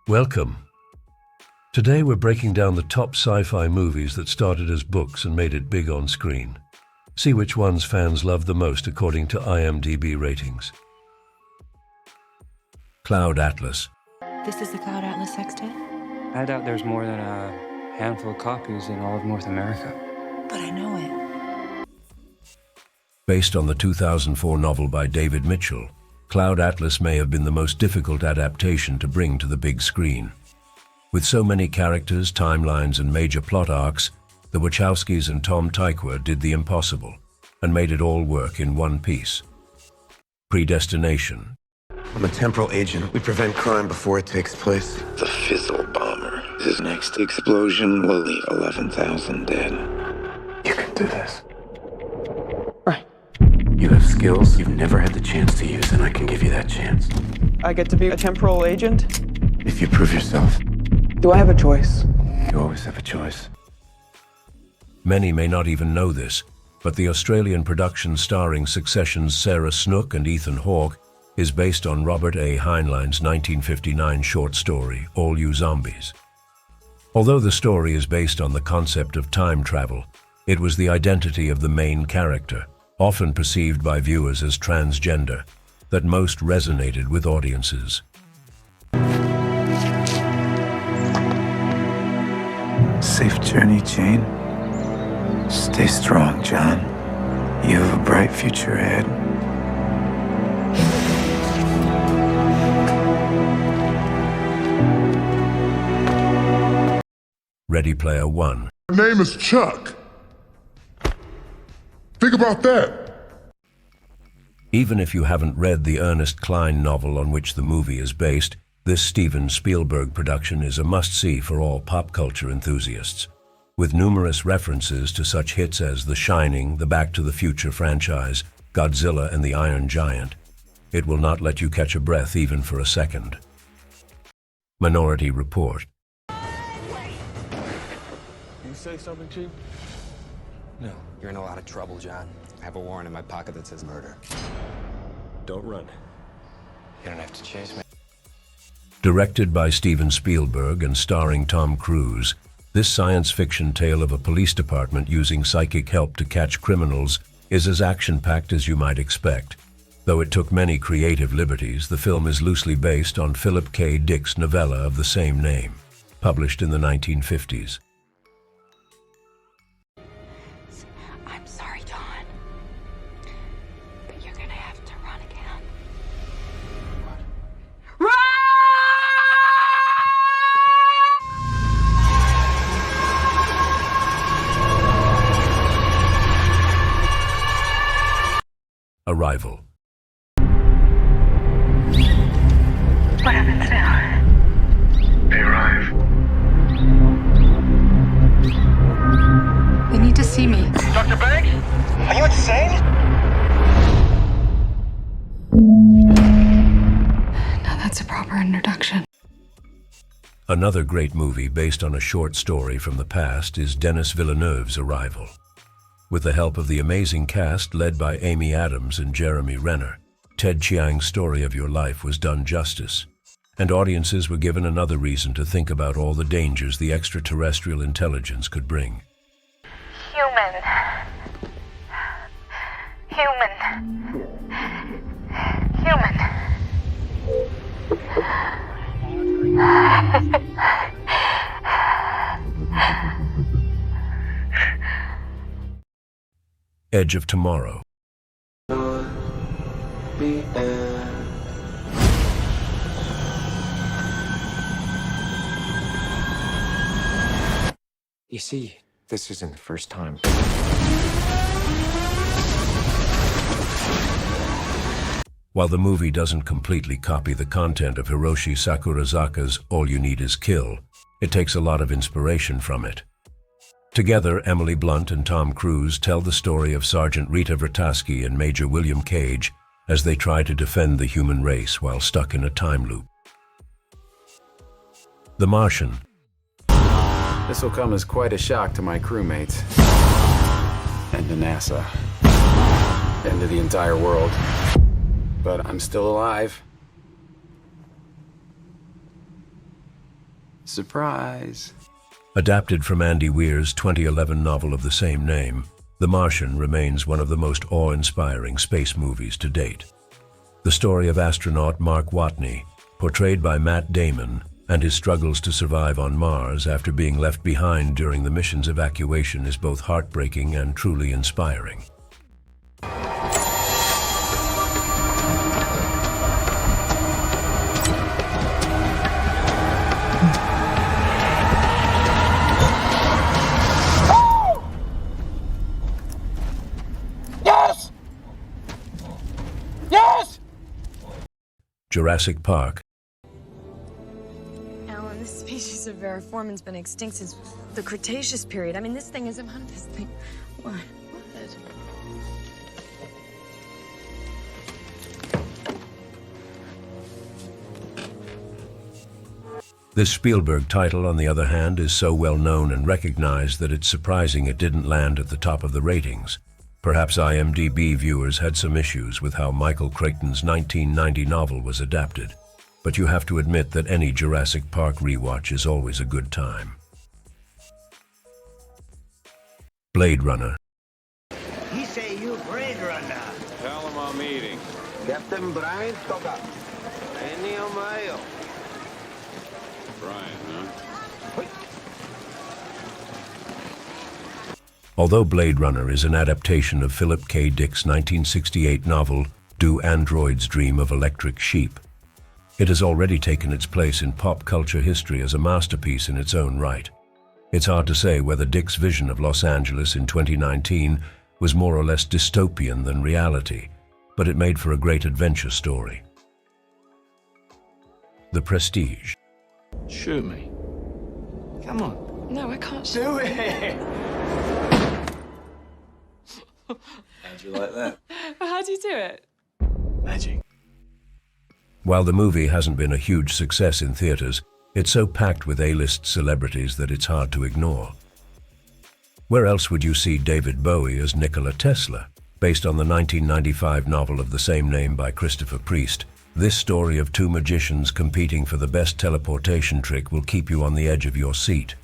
Welcome. Today we're breaking down the top sci-fi movies that started as books and made it big on screen. See which ones fans love the most according to IMDb ratings. Cloud Atlas. This is the Cloud Atlas sextet? I doubt there's more than a handful of copies in all of North America. But I know it. Based on the 2004 novel by David Mitchell, Cloud Atlas may have been the most difficult adaptation to bring to the big screen. With so many characters, timelines, and major plot arcs, the Wachowskis and Tom Tykwer did the impossible and made it all work in one piece. Predestination. I'm a temporal agent. We prevent crime before it takes place. The Fizzle Bomber. His next explosion will leave 11,000 dead. You can do this. Right. You have skills you've never had the chance to use, and I can give you that chance. I get to be a temporal agent? If you prove yourself, Do I have a choice? you always have a choice. Many may not even know this, but the Australian production starring Succession's Sarah Snook and Ethan Hawke is based on Robert A. Heinlein's 1959 short story, All You Zombies. Although the story is based on the concept of time travel, it was the identity of the main character, often perceived by viewers as transgender, that most resonated with audiences. Safe journey, Jane. Stay strong, John. You have a bright future ahead. Ready Player One. Her name is Chuck. Think about that. Even if you haven't read the Ernest Cline novel on which the movie is based, this Steven Spielberg production is a must-see for all pop culture enthusiasts. With numerous references to such hits as The Shining, the Back to the Future franchise, Godzilla, and the Iron Giant, it will not let you catch a breath even for a second. Minority Report. You say something, Chief? No. You're in a lot of trouble, John. I have a warrant in my pocket that says murder. Don't run. You don't have to chase me. Directed by Steven Spielberg and starring Tom Cruise, this science fiction tale of a police department using psychic help to catch criminals is as action-packed as you might expect. Though it took many creative liberties, the film is loosely based on Philip K. Dick's novella of the same name, published in the 1950s. I'm sorry, John. But you're gonna have to run again. Run! Arrival. What happens now? They arrive. They need to see me. Dr. Banks? Are you insane? Now that's a proper introduction. Another great movie based on a short story from the past is Denis Villeneuve's Arrival. With the help of the amazing cast led by Amy Adams and Jeremy Renner, Ted Chiang's story of your life was done justice, and audiences were given another reason to think about all the dangers the extraterrestrial intelligence could bring. Human. Edge of Tomorrow. You see, this isn't the first time. While the movie doesn't completely copy the content of Hiroshi Sakurazaka's All You Need Is Kill, it takes a lot of inspiration from it. Together, Emily Blunt and Tom Cruise tell the story of Sergeant Rita Vrataski and Major William Cage as they try to defend the human race while stuck in a time loop. The Martian. This will come as quite a shock to my crewmates. And to NASA. And to the entire world. But I'm still alive. Surprise. Adapted from Andy Weir's 2011 novel of the same name, The Martian remains one of the most awe-inspiring space movies to date. The story of astronaut Mark Watney, portrayed by Matt Damon, and his struggles to survive on Mars after being left behind during the mission's evacuation is both heartbreaking and truly inspiring. Yes! Yes! Jurassic Park. Alan, this species of Variformin's been extinct since the Cretaceous period. I mean, this thing isn't on this thing. What? This Spielberg title, on the other hand, is so well known and recognized that it's surprising it didn't land at the top of the ratings. Perhaps IMDb viewers had some issues with how Michael Crichton's 1990 novel was adapted, but you have to admit that any Jurassic Park rewatch is always a good time. Blade Runner. He say you Blade Runner. Tell him I'm eating. Captain Brian Toga. Enio Mayo. Brian, huh? Although Blade Runner is an adaptation of Philip K. Dick's 1968 novel, Do Androids Dream of Electric Sheep, it has already taken its place in pop culture history as a masterpiece in its own right. It's hard to say whether Dick's vision of Los Angeles in 2019 was more or less dystopian than reality, but it made for a great adventure story. The Prestige. Shoot me. Come on. No, I can't. Do it! How'd you like that? How do you do it? Magic. While the movie hasn't been a huge success in theaters, it's so packed with A-list celebrities that it's hard to ignore. Where else would you see David Bowie as Nikola Tesla? Based on the 1995 novel of the same name by Christopher Priest, this story of two magicians competing for the best teleportation trick will keep you on the edge of your seat.